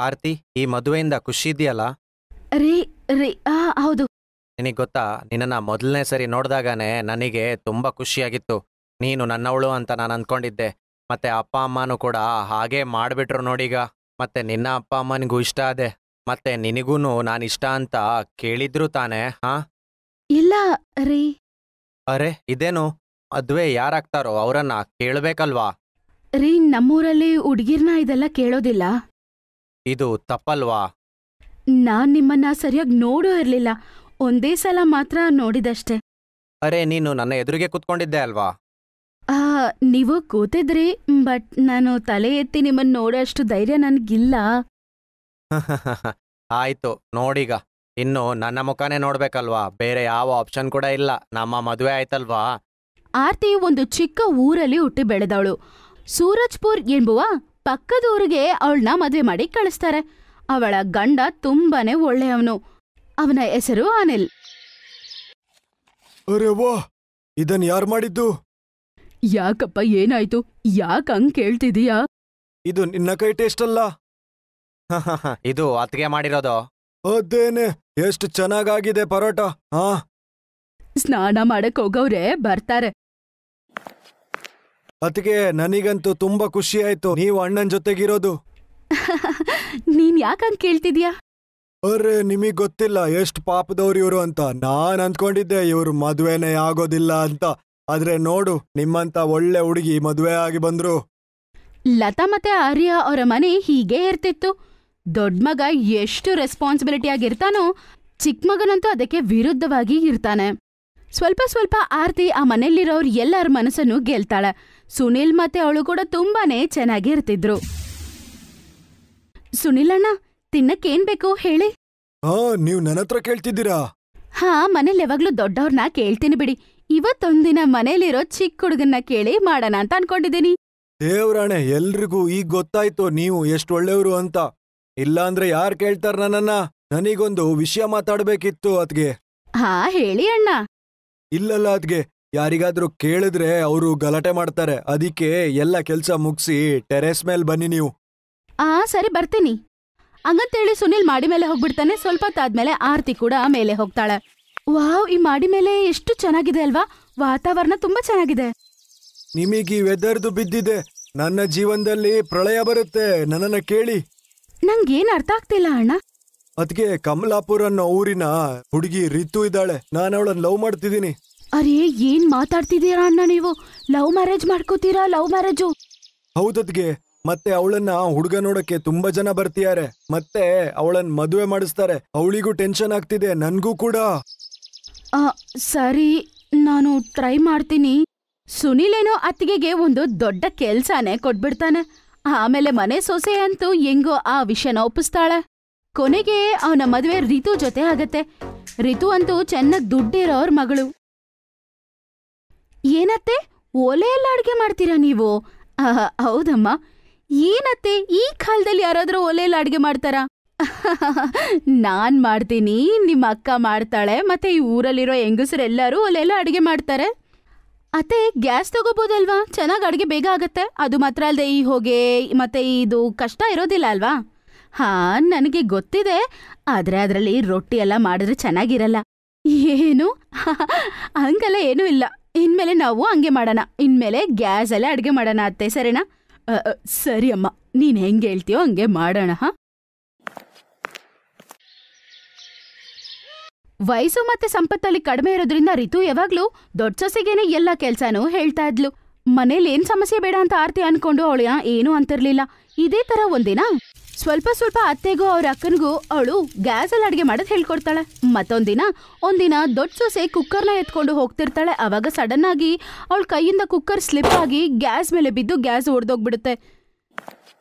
ಆರ್ತಿ, ಈ ಮದುವೆಯಿಂದ ಖುಷಿ ಇದೆಯಲ್ಲ? ರೀ ರೀ ಹೌದು. ನಿನಗೆ ಗೊತ್ತಾ, ನಿನ್ನನ್ನು ಮೊದಲನೇ ಸರಿ ನೋಡಿದಾಗನೇ ನನಗೆ ತುಂಬ ಖುಷಿಯಾಗಿತ್ತು. ನೀನು ನನ್ನವಳು ಅಂತ ನಾನು ಅಂದ್ಕೊಂಡಿದ್ದೆ. ಮತ್ತೆ ಅಪ್ಪ ಅಮ್ಮನೂ ಕೂಡ ಹಾಗೇ ಮಾಡಿಬಿಟ್ರು ನೋಡೀಗ. ಮತ್ತೆ ನಿನ್ನ ಅಪ್ಪ ಅಮ್ಮನಿಗೂ ಇಷ್ಟ ಆದೆ. ಮತ್ತೆ ನಿನಗೂ ನಾನು ಇಷ್ಟ ಅಂತ ಕೇಳಿದ್ರು ತಾನೇ? ಇಲ್ಲ ರೀ. ಅರೆ, ಇದೇನು ಮದುವೆ ಯಾರಾಗ್ತಾರೋ ಅವರನ್ನ ಕೇಳಬೇಕಲ್ವಾ? ರೀ, ನಮ್ಮೂರಲ್ಲಿ ಹುಡ್ಗಿರ್ನ ಇದೆಲ್ಲ ಕೇಳೋದಿಲ್ಲ. ಇದು ತಪ್ಪಲ್ವಾ? ನಾನ್ ನಿಮ್ಮನ್ನ ಸರಿಯಾಗಿ ನೋಡೋ ಇರ್ಲಿಲ್ಲ. ಒಂದೇ ಸಲ ಮಾತ್ರ ನೋಡಿದಷ್ಟೆ. ಅರೆ, ನೀನು ನನ್ನ ಎದುರಿಗೆ ಕೂತ್ಕೊಂಡಿದ್ದೆ ಅಲ್ವಾ? ನೀವು ಕೂತಿದ್ರಿ, ಬಟ್ ನಾನು ತಲೆ ಎತ್ತಿ ನಿಮ್ಮನ್ನ ನೋಡೋ ಅಷ್ಟು ಧೈರ್ಯ ನನ್ಗಿಲ್ಲ. ಆಯ್ತು, ನೋಡೀಗ ಇನ್ನು ನನ್ನ ಮುಖನೇ ನೋಡ್ಬೇಕಲ್ವಾ? ಬೇರೆ ಯಾವ ಆಪ್ಷನ್ ಕೂಡ ಇಲ್ಲ. ನಮ್ಮ ಮದುವೆ ಆಯ್ತಲ್ವಾ? ಆರ್ತಿ ಒಂದು ಚಿಕ್ಕ ಊರಲ್ಲಿ ಹುಟ್ಟಿ ಬೆಳೆದವಳು. ಸೂರಜ್ಪುರ್ ಎಂಬುವ ಪಕ್ಕದೂರಿಗೆ ಅವಳನ್ನ ಮದ್ವೆ ಮಾಡಿ ಕಳಿಸ್ತಾರೆ. ಅವಳ ಗಂಡ ತುಂಬಾನೇ ಒಳ್ಳೆಯವನು. ಅವನ ಹೆಸರು ಅನಿಲ್. ಅರೆ ವಾ, ಇದನ್ ಯಾರು ಮಾಡಿದ್ದು? ಯಾಕಪ್ಪ, ಏನಾಯ್ತು? ಯಾಕಂಗ್ ಕೇಳ್ತಿದೀಯಾ? ಇದು ನಿನ್ನ ಕೈ ಟೇಸ್ಟ್ ಅಲ್ಲ. ಇದು ಅತ್ತಿಗೆ ಮಾಡಿರೋದು. ಅದೇನೆ, ಎಷ್ಟು ಚೆನ್ನಾಗಾಗಿದೆ ಪರೋಟ. ಸ್ನಾನ ಮಾಡಕ್ ಹೋಗವ್ರೆ, ಬರ್ತಾರೆ. ಅದಕ್ಕೆ ನನಗಂತೂ ತುಂಬಾ ಖುಷಿ ಆಯ್ತು ನೀವು ಅಣ್ಣನ್ ಜೊತೆಗಿರೋದು. ನೀನ್ ಯಾಕಂಗ್ ಕೇಳ್ತಿದ್ಯಾ? ಅರೆ, ನಿಮಗ್ ಗೊತ್ತಿಲ್ಲ ಎಷ್ಟು ಪಾಪದವ್ರು ಇವ್ರು ಅಂತ. ನಾನ್ ಅಂದ್ಕೊಂಡಿದ್ದೆ ಇವ್ರು ಮದ್ವೆನೇ ಆಗೋದಿಲ್ಲ ಅಂತ. ಆದ್ರೆ ನೋಡು, ನಿಮ್ಮಂತ ಒಳ್ಳೆ ಹುಡುಗಿ ಮದ್ವೆ ಆಗಿ ಬಂದ್ರು. ಲತಾ ಮತ್ತೆ ಆರ್ಯ ಅವರ ಮನೆ ಹೀಗೆ ಇರ್ತಿತ್ತು. ದೊಡ್ಡ ಮಗ ಎಷ್ಟು ರೆಸ್ಪಾನ್ಸಿಬಿಲಿಟಿ ಆಗಿರ್ತಾನೋ, ಚಿಕ್ಕ ಮಗನಂತೂ ಅದಕ್ಕೆ ವಿರುದ್ಧವಾಗಿ ಇರ್ತಾನೆ. ಸ್ವಲ್ಪ ಸ್ವಲ್ಪ ಆರ್ತಿ ಆ ಮನೆಯಲ್ಲಿರೋರು ಎಲ್ಲರ ಮನಸ್ಸನ್ನು ಗೆಲ್ತಾಳೆ. ಸುನಿಲ್ ಮತ್ತೆ ಅವಳು ಕೂಡ ತುಂಬಾನೇ ಚೆನ್ನಾಗಿ ಇರ್ತಿದ್ರು. ಸುನಿಲ್ ಅಣ್ಣ, ತಿನ್ನಕ್ಕೇನ್ ಬೇಕು ಹೇಳಿ? ನೀವ್ ನನ್ನ ಹತ್ರ ಕೇಳ್ತಿದ್ದೀರಾ? ಮನೇಲಿ ಯಾವಾಗ್ಲೂ ದೊಡ್ಡವ್ರನ್ನ ಕೇಳ್ತೀನಿ ಬಿಡಿ. ಇವತ್ತೊಂದಿನ ಮನೇಲಿರೋ ಚಿಕ್ಕ ಹುಡುಗನ್ನ ಕೇಳಿ ಮಾಡೋಣ ಅಂತ ಅನ್ಕೊಂಡಿದ್ದೀನಿ. ದೇವ್ರಾಣೆ, ಎಲ್ರಿಗೂ ಈಗ ಗೊತ್ತಾಯ್ತು ನೀವು ಎಷ್ಟು ಒಳ್ಳೆಯವರು ಅಂತ. ಇಲ್ಲಾಂದ್ರೆ ಯಾರ್ ಕೇಳ್ತಾರ ನನ್ನನ್ನ? ನನಗೊಂದು ವಿಷಯ ಮಾತಾಡ್ಬೇಕಿತ್ತು ಅದ್ಗೆ. ಹೇಳಿ ಅಣ್ಣ. ಇಲ್ಲಲ್ಲ ಅದ್ಗೆ, ಯಾರಿಗಾದ್ರೂ ಕೇಳಿದ್ರೆ ಅವರು ಗಲಾಟೆ ಮಾಡ್ತಾರೆ. ಅದಕ್ಕೆ ಎಲ್ಲ ಕೆಲ್ಸ ಮುಗಿಸಿ ಟೆರೆಸ್ ಮೇಲ್ ಬನ್ನಿ ನೀವು. ಸರಿ, ಬರ್ತೀನಿ. ಹಂಗಂತೇಳಿ ಸುನಿಲ್ ಮಾಡಿ ಮೇಲೆ ಹೋಗ್ಬಿಡ್ತಾನೆ. ಸ್ವಲ್ಪ ಹೊತ್ತಾದ್ಮೇಲೆ ಆರ್ತಿ ಕೂಡ ಮೇಲೆ ಹೋಗ್ತಾಳೆ. ವಾವ್, ಈ ಮಾಡಿ ಮೇಲೆ ಎಷ್ಟು ಚೆನ್ನಾಗಿದೆ ಅಲ್ವಾ? ವಾತಾವರಣ ತುಂಬಾ ಚೆನ್ನಾಗಿದೆ. ನಿಮಗೀ ವೆದರ್ದು ಬಿದ್ದಿದೆ. ನನ್ನ ಜೀವನದಲ್ಲಿ ಪ್ರಳಯ ಬರುತ್ತೆ. ನನ್ನನ್ನ ಕೇಳಿ. ನಂಗೇನ್ ಅರ್ಥ ಆಗ್ತಿಲ್ಲ ಅಣ್ಣ. ಅದ್ಗೆ ಕಮಲಾಪುರ್ ಅನ್ನೋ ಊರಿನ ಹುಡುಗಿ ರಿತು ಇದ್ದಾಳೆ. ನಾನು ಅವಳನ್ನ ಲವ್ ಮಾಡ್ತಿದ್ದೀನಿ. ಅರೇ, ಏನ್ ಮಾತಾಡ್ತಿದ್ದೀರಾ ಅಣ್ಣ ನೀವು? ಲವ್ ಮ್ಯಾರೇಜ್ ಮಾಡ್ಕೋತೀರಾ? Love marriage? ಹೌದದ್ಗೆ. ಮತ್ತೆ ಅವಳನ್ನ ಹುಡುಗ ನೋಡಕ್ಕೆ ತುಂಬಾ ಜನ ಬರ್ತಿದ್ದಾರೆ. ಮತ್ತೆ ಅವಳನ್ನ ಮದುವೆ ಮಾಡಿಸ್ತಾರೆ. ಅವಳಿಗೂ ಟೆನ್ಷನ್ ಆಗ್ತಿದೆ, ನನ್ಗೂ ಕೂಡ. ಸರಿ, ನಾನು ಟ್ರೈ ಮಾಡ್ತೀನಿ. ಸುನಿಲೇನೋ ಅತ್ತಿಗೆಗೆ ಒಂದು ದೊಡ್ಡ ಕೆಲ್ಸಾನೇ ಕೊಟ್ಬಿಡ್ತಾನೆ. ಆಮೇಲೆ ಮನೆ ಸೊಸೆ ಅಂತೂ ಹೆಂಗೋ ಆ ವಿಷಯನ ಒಪ್ಪಿಸ್ತಾಳೆ. ಕೊನೆಗೆ ಅವನ ಮದುವೆ ರಿತು ಜೊತೆ ಆಗತ್ತೆ. ರಿತು ಅಂತೂ ಚೆನ್ನಾಗ್ ದುಡ್ಡಿರೋರ್ ಮಗಳು. ಏನತ್ತೆ, ಒಲೆಯಲ್ಲ ಅಡ್ಗೆ ಮಾಡ್ತೀರಾ ನೀವು? ಹೌದಮ್ಮ. ಏನತ್ತೆ, ಈ ಕಾಲದಲ್ಲಿ ಯಾರಾದ್ರೂ ಒಲೆಯಲ್ಲ ಅಡ್ಗೆ ಮಾಡ್ತಾರಾ? ನಾನ್ ಮಾಡ್ತೀನಿ, ನಿಮ್ಮ ಅಕ್ಕ ಮಾಡ್ತಾಳೆ, ಮತ್ತೆ ಈ ಊರಲ್ಲಿರೋ ಹೆಂಗಸರೆಲ್ಲರೂ ಒಲೆಯಲ್ಲ ಅಡ್ಗೆ ಮಾಡ್ತಾರೆ. ಅತ್ತೆ, ಗ್ಯಾಸ್ ತಗೋಬೋದಲ್ವಾ? ಚೆನ್ನಾಗ್ ಅಡ್ಗೆ ಬೇಗ ಆಗತ್ತೆ. ಅದು ಮಾತ್ರ ಅಲ್ದೆ ಈ ಹೊಗೆ ಮತ್ತೆ ಇದು ಕಷ್ಟ ಇರೋದಿಲ್ಲ ಅಲ್ವಾ? ನನಗೆ ಗೊತ್ತಿದೆ. ಆದ್ರೆ ಅದ್ರಲ್ಲಿ ರೊಟ್ಟಿ ಎಲ್ಲ ಮಾಡಿದ್ರೆ ಚೆನ್ನಾಗಿರಲ್ಲ. ಏನು? ಹಂಗಲ್ಲ ಏನೂ ಇಲ್ಲ. ಇನ್ಮೇಲೆ ನಾವು ಹಂಗೆ ಮಾಡೋಣ. ಇನ್ಮೇಲೆ ಗ್ಯಾಸ್ ಅಲ್ಲೇ ಅಡ್ಗೆ ಮಾಡೋಣ ಅತ್ತೆ, ಸರಿನಾ? ಸರಿ ಅಮ್ಮ, ನೀನ್ ಹೆಂಗೆ ಹೇಳ್ತೀಯೋ ಹಂಗೆ ಮಾಡೋಣ. ವಯಸ್ಸು ಮತ್ತೆ ಸಂಪತ್ತಲ್ಲಿ ಕಡಿಮೆ ಇರೋದ್ರಿಂದ ರಿತು ಯಾವಾಗ್ಲೂ ದೊಡ್ಡ ಸೊಸೆಗೇನೆ ಎಲ್ಲ ಕೆಲ್ಸಾನು ಹೇಳ್ತಾ ಇದ್ಲು. ಮನೇಲಿ ಏನ್ ಸಮಸ್ಯೆ ಬೇಡ ಅಂತ ಆರ್ತಿ ಅನ್ಕೊಂಡು ಅವಳ ಏನು ಅಂತಿರ್ಲಿಲ್ಲ. ಇದೇ ತರ ಒಂದಿನ ಸ್ವಲ್ಪ ಸ್ವಲ್ಪ ಅತ್ತೆಗೂ ಅವ್ರ ಅಕ್ಕನಿಗೂ ಅವಳು ಗ್ಯಾಸಲ್ಲಿ ಅಡ್ಗೆ ಮಾಡೋದ್ ಹೇಳ್ಕೊಡ್ತಾಳೆ. ಒಂದಿನ ದೊಡ್ಡ ಸೊಸೆ ಕುಕ್ಕರ್ನ ಎತ್ಕೊಂಡು ಹೋಗ್ತಿರ್ತಾಳೆ. ಅವಾಗ ಸಡನ್ ಆಗಿ ಅವಳ ಕೈಯಿಂದ ಕುಕ್ಕರ್ ಸ್ಲಿಪ್ ಆಗಿ ಗ್ಯಾಸ್ ಮೇಲೆ ಬಿದ್ದು ಗ್ಯಾಸ್ ಒಡೆದೋಗ್ಬಿಡುತ್ತೆ.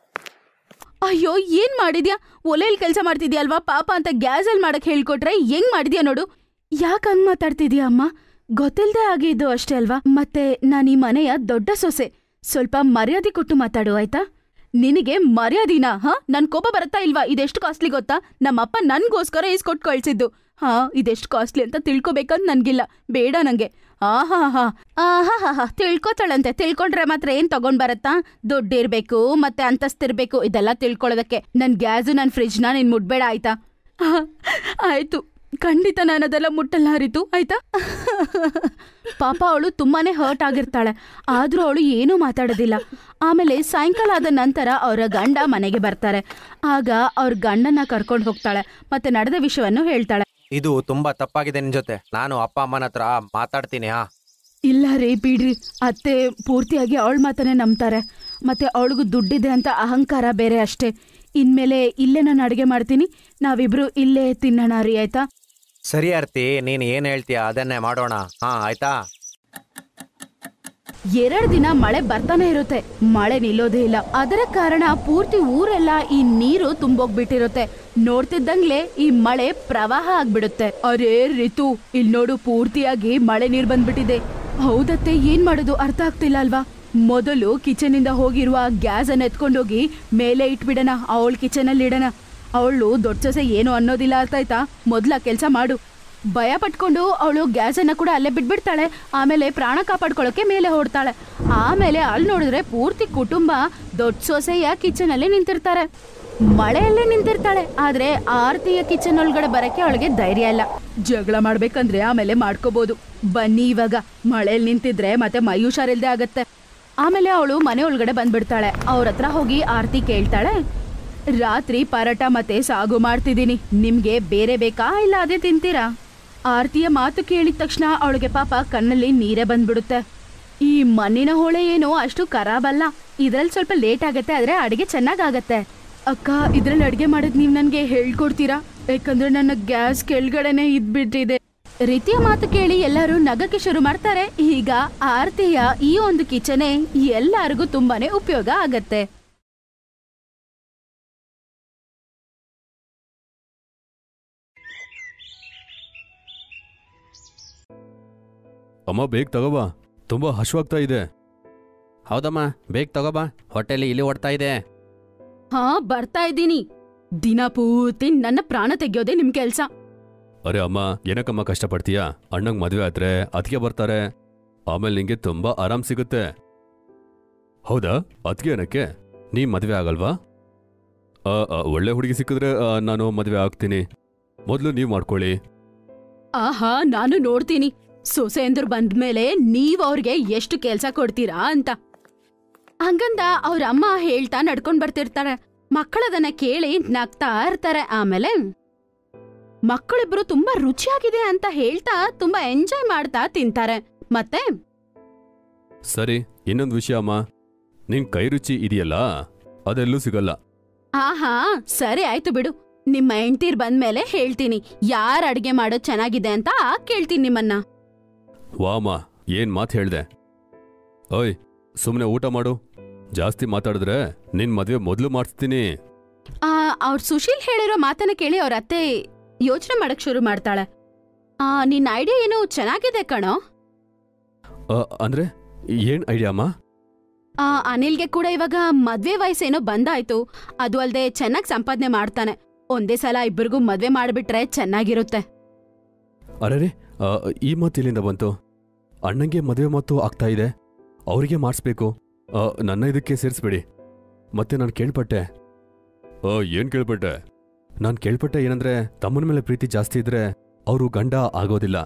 ಅಯ್ಯೋ, ಏನ್ ಮಾಡಿದ್ಯಾ? ಒಲೆಯಲ್ಲಿ ಕೆಲಸ ಮಾಡ್ತಿದ್ಯಾ ಅಲ್ವಾ? ಪಾಪ ಅಂತ ಗ್ಯಾಸಲ್ಲಿ ಮಾಡಕ್ ಹೇಳ್ಕೊಟ್ರೆ ಹೆಂಗ್ ಮಾಡಿದ್ಯಾ ನೋಡು. ಯಾಕೆ ಹಂಗ್ ಮಾತಾಡ್ತಿದ್ಯಾ ಅಮ್ಮ? ಗೊತ್ತಿಲ್ದೆ ಆಗಿದ್ದು ಅಷ್ಟೇ ಅಲ್ವಾ? ಮತ್ತೆ ನಾನು ಈ ಮನೆಯ ದೊಡ್ಡ ಸೊಸೆ. ಸ್ವಲ್ಪ ಮರ್ಯಾದೆ ಕೊಟ್ಟು ಮಾತಾಡು, ಆಯ್ತಾ? ನಿನಗೆ ಮರ್ಯಾದಿನಾ? ನನ್ ಕೋಪ ಬರುತ್ತಾ ಇಲ್ವಾ? ಇದೆಷ್ಟು ಕಾಸ್ಟ್ಲಿ ಗೊತ್ತಾ? ನಮ್ಮಪ್ಪ ನನ್ಗೋಸ್ಕರ ಇಸ್ಕೊಟ್ಟು ಕಳ್ಸಿದ್ದು. ಇದೆಷ್ಟು ಕಾಸ್ಟ್ಲಿ ಅಂತ ತಿಳ್ಕೊಬೇಕಂತ ನನ್ಗಿಲ್ಲ, ಬೇಡ ನಂಗೆ. ಆಹಾ ತಿಳ್ಕೊತಾಳಂತೆ. ತಿಳ್ಕೊಂಡ್ರೆ ಮಾತ್ರ ಏನ್ ತಗೊಂಡ್ ಬರತ್ತಾ? ದುಡ್ಡಿರ್ಬೇಕು ಮತ್ತೆ ಅಂತಸ್ತಿರ್ಬೇಕು, ಇದೆಲ್ಲ ತಿಳ್ಕೊಳ್ಳೋದಕ್ಕೆ. ನನ್ ಗ್ಯಾಸು ನನ್ ಫ್ರಿಜ್ನ ನೀನ್ ಮುಟ್ಬೇಡ ಆಯ್ತಾ? ಆಯ್ತು, ಖಂಡಿತ ನಾನು ಅದೆಲ್ಲ ಮುಟ್ಟಲ್ಲ ಹರಿತು, ಆಯ್ತಾ? ಪಾಪ ಅವಳು ತುಂಬಾನೇ ಹರ್ಟ್ ಆಗಿರ್ತಾಳೆ, ಆದ್ರೂ ಅವಳು ಏನೂ ಮಾತಾಡೋದಿಲ್ಲ. ಆಮೇಲೆ ಸಾಯಂಕಾಲ ಆದ ನಂತರ ಅವರ ಗಂಡ ಮನೆಗೆ ಬರ್ತಾರೆ. ಆಗ ಅವ್ರ ಗಂಡನ ಕರ್ಕೊಂಡು ಹೋಗ್ತಾಳೆ ಮತ್ತೆ ನಡೆದ ವಿಷಯವನ್ನು ಹೇಳ್ತಾಳೆ. ಇದು ತುಂಬಾ ತಪ್ಪಾಗಿದೆ ನಿನ್ ಜೊತೆ, ನಾನು ಅಪ್ಪ ಅಮ್ಮನ ಹತ್ರ ಮಾತಾಡ್ತೀನಿ. ಇಲ್ಲ ರೀ, ಬಿಡ್ರಿ. ಅತ್ತೆ ಪೂರ್ತಿಯಾಗಿ ಅವಳ ಮಾತನ್ನೇ ನಂಬ್ತಾರೆ. ಮತ್ತೆ ಅವಳಿಗೂ ದುಡ್ಡಿದೆ ಅಂತ ಅಹಂಕಾರ ಬೇರೆ ಅಷ್ಟೇ. ಇನ್ಮೇಲೆ ಇಲ್ಲೇ ನಾನು ಅಡುಗೆ ಮಾಡ್ತೀನಿ, ನಾವಿಬ್ರು ಇಲ್ಲೇ ತಿನ್ನೋಣ ರೀ, ಆಯ್ತಾ? ಸರಿ ಆರ್ತಿ, ನೀನ್ ಏನ್ ಹೇಳ್ತೀಯ ಅದನ್ನೇ ಮಾಡೋಣ. ಆಯ್ತಾ? 2 ದಿನ ಮಳೆ ಬರ್ತಾನೆ ಇರುತ್ತೆ, ಮಳೆ ನಿಲ್ಲೋದೇ ಇಲ್ಲ. ಅದರ ಕಾರಣ ಪೂರ್ತಿ ಊರೆಲ್ಲ ಈ ನೀರು ತುಂಬೋಗ್ಬಿಟ್ಟಿರುತ್ತೆ. ನೋಡ್ತಿದ್ದಂಗ್ಲೆ ಈ ಮಳೆ ಪ್ರವಾಹ ಆಗ್ಬಿಡುತ್ತೆ. ಅರೇ ರಿತು, ಇಲ್ಲಿ ನೋಡು, ಪೂರ್ತಿಯಾಗಿ ಮಳೆ ನೀರ್ ಬಂದ್ಬಿಟ್ಟಿದೆ. ಹೌದತ್ತೆ, ಏನ್ ಮಾಡೋದು ಅರ್ಥ ಆಗ್ತಿಲ್ಲ ಅಲ್ವಾ? ಮೊದಲು ಕಿಚನ್ ಇಂದ ಹೋಗಿರುವ ಗ್ಯಾಸ್ ಅನ್ನ ಎತ್ಕೊಂಡೋಗಿ ಮೇಲೆ ಇಟ್ಬಿಡೋಣ, ಅವಳ ಕಿಚನ್ ಅಲ್ಲಿ ಇಡೋಣ. ಅವಳು ದೊಡ್ಡ ಸೊಸೆ ಏನು ಅನ್ನೋದಿಲ್ಲ, ಅರ್ಥ ಆಯ್ತಾ? ಮೊದ್ಲ ಕೆಲ್ಸ ಮಾಡು. ಭಯ ಪಟ್ಕೊಂಡು ಅವಳು ಗ್ಯಾಸ್ ಅನ್ನ ಕೂಡ ಅಲ್ಲೇ ಬಿಟ್ಬಿಡ್ತಾಳೆ. ಆಮೇಲೆ ಪ್ರಾಣ ಕಾಪಾಡ್ಕೊಳ್ಳೋಕೆ ಮೇಲೆ ಹೊಡ್ತಾಳೆ. ಆಮೇಲೆ ಅಲ್ಲಿ ನೋಡಿದ್ರೆ ಪೂರ್ತಿ ಕುಟುಂಬ ದೊಡ್ಡ ಸೊಸೆಯ ಕಿಚನ್ ಅಲ್ಲಿ ನಿಂತಿರ್ತಾರೆ. ಮಳೆಯಲ್ಲೇ ನಿಂತಿರ್ತಾಳೆ. ಆದ್ರೆ ಆರ್ತಿಯ ಕಿಚನ್ ಒಳಗಡೆ ಬರಕ್ಕೆ ಅವಳಿಗೆ ಧೈರ್ಯ ಇಲ್ಲ. ಜಗಳ ಮಾಡ್ಬೇಕಂದ್ರೆ ಆಮೇಲೆ ಮಾಡ್ಕೋಬಹುದು. ಬನ್ನಿ, ಇವಾಗ ಮಳೆಯಲ್ಲಿ ನಿಂತಿದ್ರೆ ಮತ್ತೆ ಮೈ ಹುಷಾರಿಲ್ದೆ ಆಗತ್ತೆ. ಆಮೇಲೆ ಅವಳು ಮನೆ ಒಳಗಡೆ ಬಂದ್ಬಿಡ್ತಾಳೆ. ಅವ್ರ ಹತ್ರ ಹೋಗಿ ಆರ್ತಿ ಕೇಳ್ತಾಳೆ, ರಾತ್ರಿ ಪರೋಟ ಮತ್ತೆ ಸಾಗು ಮಾಡ್ತಿದ್ದೀನಿ, ನಿಮ್ಗೆ ಬೇರೆ ಬೇಕಾ ಇಲ್ಲ ಅದೇ ತಿಂತೀರಾ? ಆರ್ತಿಯ ಮಾತು ಕೇಳಿದ ತಕ್ಷಣ ಅವಳಿಗೆ ಪಾಪ ಕಣ್ಣಲ್ಲಿ ನೀರೇ ಬಂದ್ಬಿಡುತ್ತೆ. ಈ ಮಣ್ಣಿನ ಹೋಳೆ ಏನೋ ಅಷ್ಟು ಖರಾಬಲ್ಲ, ಇದ್ರಲ್ಲಿ ಸ್ವಲ್ಪ ಲೇಟ್ ಆಗತ್ತೆ, ಆದ್ರೆ ಅಡಿಗೆ ಚೆನ್ನಾಗಾಗತ್ತೆ. ಅಕ್ಕ, ಇದ್ರಲ್ಲಿ ಅಡಿಗೆ ಮಾಡೋದ್ ನೀವ್ ನನ್ಗೆ ಹೇಳ್ಕೊಡ್ತೀರಾ? ಯಾಕಂದ್ರೆ ನನ್ನ ಗ್ಯಾಸ್ ಕೆಳಗಡೆನೆ ಇದ್ಬಿಟ್ಟಿದೆ. ರೀತಿಯ ಮಾತು ಕೇಳಿ ಎಲ್ಲರೂ ನಗಕ್ಕೆ ಶುರು ಮಾಡ್ತಾರೆ. ಈಗ ಆರ್ತಿಯ ಈ ಒಂದು ಕಿಚನೆ ಎಲ್ಲರಿಗೂ ತುಂಬಾನೇ ಉಪಯೋಗ ಆಗತ್ತೆ. ಅಮ್ಮ, ಬೇಗ ತಗೋಬಾ, ತುಂಬಾ ಹಶ್ವಾಗ್ತಾ ಇದೆ. ಹೌದಮ್ಮ, ಬೇಗ ತಗೋಬಾ, ಹೊಟ್ಟೆಲಿ ಇಲ್ಲಿ ಓಡ್ತಾ ಇದೆ. ಬರ್ತಾ ಇದ್ದೀನಿ. ದಿನ ಪೂರ್ತಿ ನನ್ನ ಪ್ರಾಣ ತೆಗಿಯೋದೇ ನಿಮ್ ಕೆಲ್ಸ. ಅರೆ ಅಮ್ಮ, ಏನಕ್ಕಮ್ಮ ಕಷ್ಟಪಡ್ತೀಯಾ? ಅಣ್ಣಂಗ್ ಮದ್ವೆ ಆದ್ರೆ ಅದಕ್ಕೆ ಬರ್ತಾರೆ, ಆಮೇಲೆ ನಿಂಗೆ ತುಂಬಾ ಆರಾಮ್ ಸಿಗುತ್ತೆ. ಹೌದಾ? ಅದಕ್ಕೆ ಏನಕ್ಕೆ? ನೀ ಮದ್ವೆ ಆಗಲ್ವಾ? ಒಳ್ಳೆ ಹುಡುಗಿ ಸಿಕ್ಕಿದ್ರೆ ನಾನು ಮದ್ವೆ ಆಗ್ತೀನಿ. ಮೊದ್ಲು ನೀವ್ ಮಾಡ್ಕೊಳ್ಳಿ. ನಾನು ನೋಡ್ತೀನಿ ಸೊಸೆ ಎಂದ್ರು ಬಂದ್ಮೇಲೆ ನೀವ್ ಅವ್ರಿಗೆ ಎಷ್ಟು ಕೆಲ್ಸ ಕೊಡ್ತೀರಾ ಅಂತ. ಹಂಗಂದ ಅವ್ರ ಅಮ್ಮ ಹೇಳ್ತಾ ನಡ್ಕೊಂಡ್ ಬರ್ತಿರ್ತಾರೆ. ಮಕ್ಕಳದನ್ನ ಕೇಳಿ ನಗ್ತಾ ಇರ್ತಾರೆ. ಆಮೇಲೆ ಮಕ್ಕಳಿಬ್ರು ತುಂಬಾ ರುಚಿಯಾಗಿದೆ ಅಂತ ಹೇಳ್ತಾ ತುಂಬಾ ಎಂಜಾಯ್ ಮಾಡ್ತಾ ತಿಂತಾರೆ. ಮತ್ತೆ ಸರಿ, ಇನ್ನೊಂದು ವಿಷಯ ಅಮ್ಮ, ನಿನ್ ಕೈ ರುಚಿ ಇದೆಯಲ್ಲ, ಅದೆಲ್ಲೂ ಸಿಗಲ್ಲ. ಸರಿ ಆಯ್ತು ಬಿಡು, ನಿಮ್ಮ ಹೆಂಡ್ತೀರ್ ಬಂದ್ಮೇಲೆ ಹೇಳ್ತೀನಿ ಯಾರ್ ಅಡ್ಗೆ ಮಾಡೋದ್ ಚೆನ್ನಾಗಿದೆ ಅಂತ ಕೇಳ್ತೀನಿ ನಿಮ್ಮನ್ನ. ವಾಮ, ಏನ್ ಮಾತ್ ಹೇಳ್ದೆ? ಓಯ್, ಸುಮ್ನೆ ಊಟ ಮಾಡು. ಜಾಸ್ತಿ ಮಾತಾಡಿದ್ರೆ ನಿನ್ ಮದ್ವೆ ಮೊದ್ಲು ಮಾಡಿಸ್ತೀನಿ. ಅವ್ರ ಸುಶೀಲ್ ಹೇಳಿರೋ ಮಾತನ್ನ ಕೇಳಿ ಅವ್ರ ಅತ್ತೆ ಯೋಚನೆ ಮಾಡಕ್ ಶುರು ಮಾಡ್ತಾಳೆ. ನಿನ್ ಐಡಿಯಾ ಏನು ಚೆನ್ನಾಗಿದೆ ಕಣೋ. ಅಂದ್ರೆ ಏನ್ ಐಡಿಯಾ ಅಮ್ಮ? ಅನಿಲ್ಗೆ ಕೂಡ ಇವಾಗ ಮದ್ವೆ ವಯಸ್ಸೇನೋ ಬಂದಾಯ್ತು. ಅದು ಅಲ್ದೆ ಚೆನ್ನಾಗ್ ಸಂಪಾದನೆ ಮಾಡ್ತಾನೆ. ಒಂದೇ ಸಲ ಇಬ್ಬರಿಗೂ ಮದ್ವೆ ಮಾಡ್ಬಿಟ್ರೆ ಚೆನ್ನಾಗಿರುತ್ತೆ. ಅರೆ, ಈ ಮಾತು ಇಲ್ಲಿಂದ ಬಂತು? ಅಣ್ಣಂಗೆ ಮದುವೆ ಮಾತು ಆಗ್ತಾ ಇದೆ, ಅವರಿಗೆ ಮಾಡಿಸ್ಬೇಕು. ನನ್ನ ಇದಕ್ಕೆ ಸೇರಿಸ್ಬೇಡಿ. ಮತ್ತೆ ನಾನು ಕೇಳ್ಪಟ್ಟೆ. ಏನ್ ಕೇಳ್ಪಟ್ಟೆ? ನಾನು ಕೇಳ್ಪಟ್ಟೆ ಏನಂದ್ರೆ, ತಮ್ಮನ ಮೇಲೆ ಪ್ರೀತಿ ಜಾಸ್ತಿ ಇದ್ರೆ ಅವರು ಗಂಡ ಆಗೋದಿಲ್ಲ.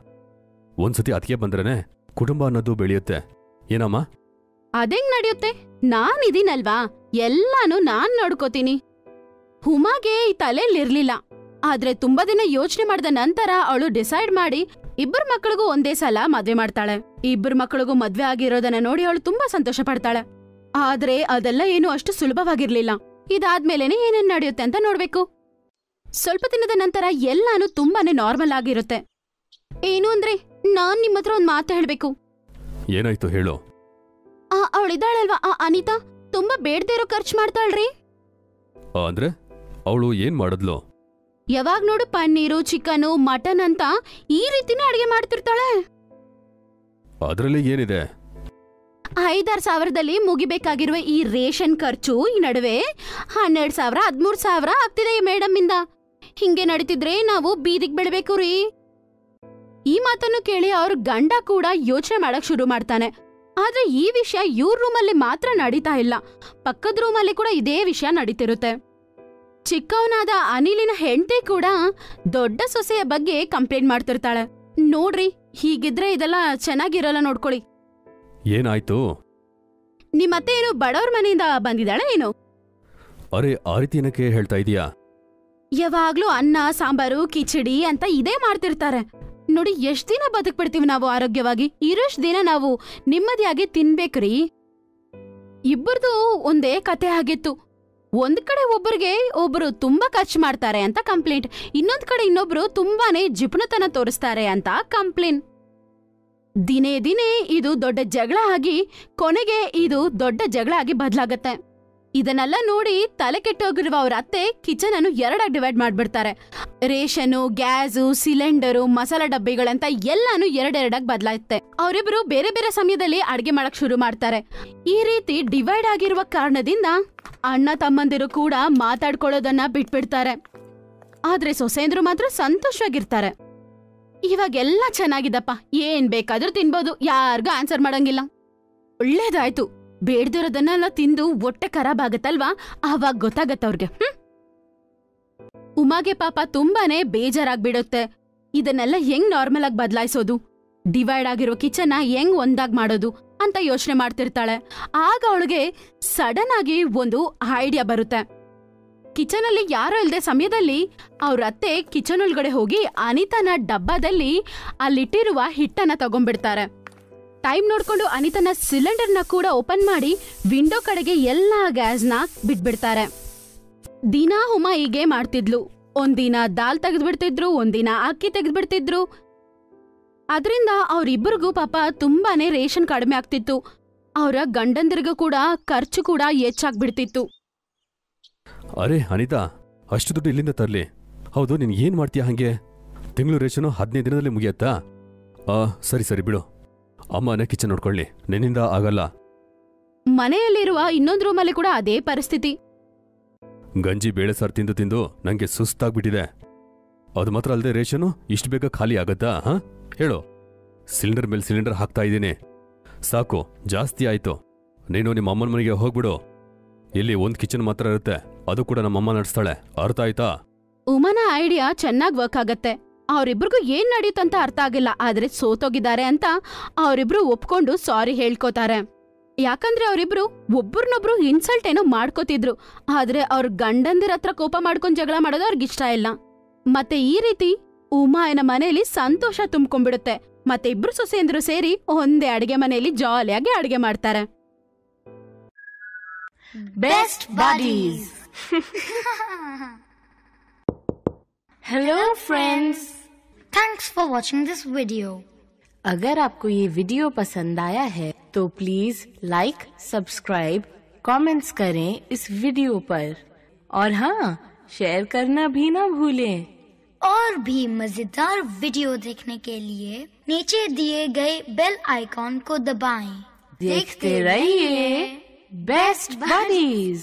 ಒಂದ್ಸತಿ ಅದಕ್ಕೆ ಬಂದ್ರೇನೆ ಕುಟುಂಬ ಅನ್ನೋದು ಬೆಳೆಯುತ್ತೆ. ಏನಮ್ಮ? ಅದೇಂಗ್ ನಡೆಯುತ್ತೆ? ನಾನಿದೀನಲ್ವಾ, ಎಲ್ಲಾನು ನಾನ್ ನೋಡ್ಕೋತೀನಿ. ಹುಮಾಗೆ ಈ ತಲೆಯಲ್ಲಿರ್ಲಿಲ್ಲ. ಆದ್ರೆ ತುಂಬಾ ದಿನ ಯೋಚನೆ ಮಾಡಿದ ನಂತರ ಅವಳು ಡಿಸೈಡ್ ಮಾಡಿ ಇಬ್ಬರು ಮಕ್ಕಳಿಗೂ ಒಂದೇ ಸಲ ಮದ್ವೆ ಮಾಡ್ತಾಳೆ. ಇಬ್ಬರು ಮಕ್ಕಳಿಗೂ ಮದ್ವೆ ಆಗಿರೋದನ್ನ ನೋಡಿ ಅವಳು ತುಂಬಾ ಸಂತೋಷ ಪಡ್ತಾಳೆ. ಆದ್ರೆ ಅದೆಲ್ಲ ಏನು ಅಷ್ಟು ಸುಲಭವಾಗಿರ್ಲಿಲ್ಲ. ಇದಾದ್ಮೇಲೆನೆ ಏನೇನ್ ನಡೆಯುತ್ತೆ ಅಂತ ನೋಡ್ಬೇಕು. ಸ್ವಲ್ಪ ದಿನದ ನಂತರ ಎಲ್ಲಾನು ತುಂಬಾನೇ ನಾರ್ಮಲ್ ಆಗಿರುತ್ತೆ. ಏನು ಅಂದ್ರೆ, ನಾನ್ ನಿಮ್ಮ ಹತ್ರ ಒಂದ್ ಮಾತು ಹೇಳ್ಬೇಕು. ಏನಾಯ್ತು ಹೇಳು. ಅವಳಿದ್ದಾಳಲ್ವಾ ಅನಿತಾ, ತುಂಬಾ ಬೇಡದೇ ಇರೋ ಖರ್ಚು ಮಾಡ್ತಾಳ್ರಿ. ಅಂದ್ರೆ ಅವಳು ಏನ್ ಮಾಡಿದ್ಲು? ಯಾವಾಗ ನೋಡು ಪನ್ನೀರು, ಚಿಕನು, ಮಟನ್ ಅಂತ ಈ ರೀತಿನೇ ಅಡಿಗೆ ಮಾಡ್ತಿರ್ತಾಳೆ. ಅದ್ರಲ್ಲಿ ಏನಿದೆ? 5-6 ಸಾವಿರದಲ್ಲಿ ಮುಗಿಬೇಕಾಗಿರುವ ಈ ರೇಷನ್ ಖರ್ಚು ಈ ನಡುವೆ 12,000 13,000 ಆಗ್ತಿದೆ ಮೇಡಮ್ ಇಂದ. ಹಿಂಗೆ ನಡೀತಿದ್ರೆ ನಾವು ಬೀದಿಗ್ ಬೆಳಬೇಕು ರೀ. ಈ ಮಾತನ್ನು ಕೇಳಿ ಅವ್ರ ಗಂಡ ಕೂಡ ಯೋಚನೆ ಮಾಡಕ್ ಶುರು ಮಾಡ್ತಾನೆ. ಆದ್ರೆ ಈ ವಿಷಯ ಇವ್ರ ರೂಮಲ್ಲಿ ಮಾತ್ರ ನಡೀತಾ ಇಲ್ಲ, ಪಕ್ಕದ ರೂಮಲ್ಲಿ ಕೂಡ ಇದೇ ವಿಷಯ ನಡೀತಿರುತ್ತೆ. ಚಿಕ್ಕವನಾದ ಅನಿಲಿನ ಹೆಂಡತಿ ಕೂಡ ದೊಡ್ಡ ಸೊಸೆಯ ಬಗ್ಗೆ ಕಂಪ್ಲೇಂಟ್ ಮಾಡ್ತಿರ್ತಾಳೆ. ನೋಡ್ರಿ, ಹೀಗಿದ್ರೆ ಇದೆಲ್ಲ ಚೆನ್ನಾಗಿರಲ್ಲ, ನೋಡ್ಕೊಳ್ಳಿ. ಏನಾಯ್ತು? ನಿಮ್ಮತ್ತೆ ಏನು ಬಡವ್ರ ಮನೆಯಿಂದ ಬಂದಿದ್ದಾಳೆ ಏನು? ಅರೆ, ಆ ರೀತಿ ಏನಕ್ಕೆ ಹೇಳ್ತಾ ಇದೀಯಾ? ಯಾವಾಗ್ಲೂ ಅನ್ನ ಸಾಂಬಾರು ಕಿಚಡಿ ಅಂತ ಇದೇ ಮಾಡ್ತಿರ್ತಾರೆ. ನೋಡಿ, ಎಷ್ಟ್ ದಿನ ಬದುಕ್ಬಿಡ್ತೀವಿ ನಾವು ಆರೋಗ್ಯವಾಗಿ? ಇರೋಷ್ಟ್ ದಿನ ನಾವು ನೆಮ್ಮದಿಯಾಗಿ ತಿನ್ಬೇಕ್ರಿ. ಇಬ್ಬರದು ಒಂದೇ ಕತೆ ಆಗಿತ್ತು. ಒಂದ್ ಕಡೆ ಒಬ್ರು ತುಂಬಾ ಖರ್ಚು ಮಾಡ್ತಾರೆ ಅಂತ ಕಂಪ್ಲೇಂಟ್, ಇನ್ನೊಂದ್ ಕಡೆ ಇನ್ನೊಬ್ರು ತುಂಬಾನೇ ಜಿಪುಣತನ ತೋರಿಸ್ತಾರೆ ಅಂತ ಕಂಪ್ಲೇಂಟ್. ದಿನೇ ದಿನೇ ಇದು ದೊಡ್ಡ ಜಗಳ ಆಗಿ ಕೊನೆಗೆ ಇದು ದೊಡ್ಡ ಜಗಳ ಆಗಿ ಬದಲಾಗತ್ತೆ. ಇದನ್ನೆಲ್ಲ ನೋಡಿ ತಲೆ ಕೆಟ್ಟೋಗಿರುವ ಅವ್ರ ಅತ್ತೆ ಕಿಚನ್ ಅನ್ನು ಎರಡಾಗಿ ಡಿವೈಡ್ ಮಾಡ್ಬಿಡ್ತಾರೆ. ರೇಷನ್ನು, ಗ್ಯಾಸು, ಸಿಲಿಂಡರು, ಮಸಾಲಾ ಡಬ್ಬಿಗಳಂತ ಎಲ್ಲಾನು ಎರಡೆರಡಾಗಿ ಬದಲಾಗುತ್ತೆ. ಅವರಿಬ್ರು ಬೇರೆ ಬೇರೆ ಸಮಯದಲ್ಲಿ ಅಡ್ಗೆ ಮಾಡಕ್ ಶುರು ಮಾಡ್ತಾರೆ. ಈ ರೀತಿ ಡಿವೈಡ್ ಆಗಿರುವ ಕಾರಣದಿಂದ ಅಣ್ಣ ತಮ್ಮಂದಿರು ಕೂಡ ಮಾತಾಡ್ಕೊಳ್ಳೋದನ್ನ ಬಿಟ್ಬಿಡ್ತಾರೆ. ಆದ್ರೆ ಸೊಸೆಂದ್ರು ಮಾತ್ರ ಸಂತೋಷವಾಗಿರ್ತಾರೆ. ಇವಾಗೆಲ್ಲ ಚೆನ್ನಾಗಿದಪ್ಪ, ಏನ್ ಬೇಕಾದ್ರೂ ತಿನ್ಬೋದು, ಯಾರಿಗೂ ಆನ್ಸರ್ ಮಾಡಂಗಿಲ್ಲ. ಒಳ್ಳೇದಾಯ್ತು, ಬೇಡ್ದಿರೋದನ್ನೆಲ್ಲ ತಿಂದು ಹೊಟ್ಟೆ ಖರಾಬ್ ಆಗತ್ತಲ್ವಾ, ಆವಾಗ ಗೊತ್ತಾಗತ್ತವ್ರಿಗೆ. ಉಮಾಗೆ ಪಾಪ ತುಂಬಾನೇ ಬೇಜಾರಾಗ್ಬಿಡುತ್ತೆ. ಇದನ್ನೆಲ್ಲ ಹೆಂಗ್ ನಾರ್ಮಲ್ ಆಗಿ ಬದಲಾಯಿಸೋದು, ಡಿವೈಡ್ ಆಗಿರೋ ಕಿಚನ್ನ ಹೆಂಗ್ ಒಂದಾಗ್ ಮಾಡೋದು ಅಂತ ಯೋಚನೆ ಮಾಡ್ತಿರ್ತಾಳೆ. ಆಗ ಅವಳಿಗೆ ಸಡನ್ ಆಗಿ ಒಂದು ಐಡಿಯಾ ಬರುತ್ತೆ. ಕಿಚನ್ ಅಲ್ಲಿ ಯಾರೋ ಇಲ್ದೆ ಸಮಯದಲ್ಲಿ ಅವ್ರ ಅತ್ತೆ ಕಿಚನ್ ಒಳಗಡೆ ಹೋಗಿ ಅನಿತನ ಡಬ್ಬದಲ್ಲಿ ಅಲ್ಲಿಟ್ಟಿರುವ ಹಿಟ್ಟನ್ನ ತಗೊಂಡ್ಬಿಡ್ತಾರೆ. ಟೈಮ್ ನೋಡ್ಕೊಂಡು ಅನಿತನ ಸಿಲಿಂಡರ್ನ ಕೂಡ ಓಪನ್ ಮಾಡಿ ವಿಂಡೋ ಕಡೆಗೆ ಎಲ್ಲಾ ಗ್ಯಾಸ್ನ ಬಿಟ್ಬಿಡ್ತಾರೆ. ದಿನಾ ಉಮಾ ಹೀಗೆ ಮಾಡ್ತಿದ್ಲು. ಒಂದಿನ ದಾಲ್ ತೆಗೆದ್ಬಿಡ್ತಿದ್ರು, ಒಂದಿನ ಅಕ್ಕಿ ತೆಗೆದ್ಬಿಡ್ತಿದ್ರು. ಅದರಿಂದ ಅವ್ರಿಬ್ಬರಿಗೂ ಪಾಪ ತುಂಬಾನೇ ರೇಷನ್ ಕಡಿಮೆ ಆಗ್ತಿತ್ತು. ಅವರ ಗಂಡಂದಿರಿಗೂ ಕೂಡ ಖರ್ಚು ಕೂಡ ಹೆಚ್ಚಾಗ್ಬಿಡ್ತಿತ್ತು. ಅರೆ ಅನಿತಾ, ಅಷ್ಟು ದುಡ್ಡು ಇಲ್ಲಿಂದ ತರ್ಲಿ? ಹೌದು, ನೀನ್ ಏನ್ ಮಾಡ್ತೀಯ ಹಂಗೆ? ತಿಂಗಳು ರೇಷನು 15 ದಿನದಲ್ಲಿ ಮುಗಿಯತ್ತಾ? ಸರಿ ಸರಿ ಬಿಡು, ಅಮ್ಮನೇ ಕಿಚನ್ ನೋಡ್ಕೊಳ್ಳಿ, ನಿನ್ನಿಂದ ಆಗಲ್ಲ. ಮನೆಯಲ್ಲಿರುವ ಇನ್ನೊಂದು ರೂಮಲ್ಲಿ ಕೂಡ ಅದೇ ಪರಿಸ್ಥಿತಿ. ಗಂಜಿ ಬೇಳೆ ಸಾರು ತಿಂದು ತಿಂದು ನಂಗೆ ಸುಸ್ತಾಗ್ಬಿಟ್ಟಿದೆ. ಅದು ಮಾತ್ರ ಅಲ್ಲದೆ ರೇಷನು ಇಷ್ಟು ಬೇಗ ಖಾಲಿ ಆಗತ್ತಾ? ಹೇಳು. ಸಿಲಿಂಡರ್ ಮೇಲೆ ಸಿಲಿಂಡರ್ ಹಾಕ್ತಾ ಇದ್ದೀನಿ, ಸಾಕು, ಜಾಸ್ತಿ ಆಯ್ತು. ನೀನು ನಿಮ್ಮ ಅಮ್ಮನ ಮನೆಗೆ ಹೋಗ್ಬಿಡು. ಇಲ್ಲಿ ಒಂದ್ ಕಿಚನ್ ಮಾತ್ರ ಇರುತ್ತೆ, ಅದು ಕೂಡ ನಮ್ಮಮ್ಮ ನಡೆಸ್ತಾಳೆ, ಅರ್ಥ ಆಯ್ತಾ? ಉಮನ ಐಡಿಯಾ ಚೆನ್ನಾಗ್ ವರ್ಕ್ ಆಗತ್ತೆ. ಅವರಿಬ್ರಿಗೂ ಏನ್ ನಡೀತಂತ ಅರ್ಥ ಆಗಿಲ್ಲ, ಆದ್ರೆ ಸೋತೋಗಿದ್ದಾರೆ ಅಂತ ಅವರಿಬ್ರು ಒಪ್ಕೊಂಡು ಸಾರಿ ಹೇಳ್ಕೋತಾರೆ. ಯಾಕಂದ್ರೆ ಅವರಿಬ್ರು ಒಬ್ರನ್ನೊಬ್ರು ಇನ್ಸಲ್ಟ್ ಏನೋ ಮಾಡ್ಕೋತಿದ್ರು, ಆದ್ರೆ ಅವ್ರ ಗಂಡಂದಿರ ಹತ್ರ ಕೋಪ ಮಾಡ್ಕೊಂಡ್ ಜಗಳ ಮಾಡೋದು ಅವ್ರಿಗಿಷ್ಟ ಇಲ್ಲ. ಮತ್ತೆ ಈ ರೀತಿ ಉಮಾಯನ ಮನೆಯಲ್ಲಿ ಸಂತೋಷ ತುಂಬ್ಕೊಂಡ್ಬಿಡುತ್ತೆ. ಮತ್ತೆ ಇಬ್ರು ಸೊಸೆಯಂದ್ರು ಸೇರಿ ಒಂದೇ ಅಡಿಗೆ ಮನೆಯಲ್ಲಿ ಜಾಲಿಯಾಗಿ ಅಡಿಗೆ ಮಾಡ್ತಾರೆ. Best Buddies. Hello friends. Thanks for watching this video. अगर आपको ये वीडियो पसंद आया है तो प्लीज लाइक, सब्सक्राइब, कमेंट्स करें इस वीडियो पर और हाँ, शेयर करना भी ना भूलें। और भी मजेदार वीडियो देखने के लिए नीचे दिए गए बेल आइकॉन को दबाएं। देखते रहिए बेस्ट बडीज।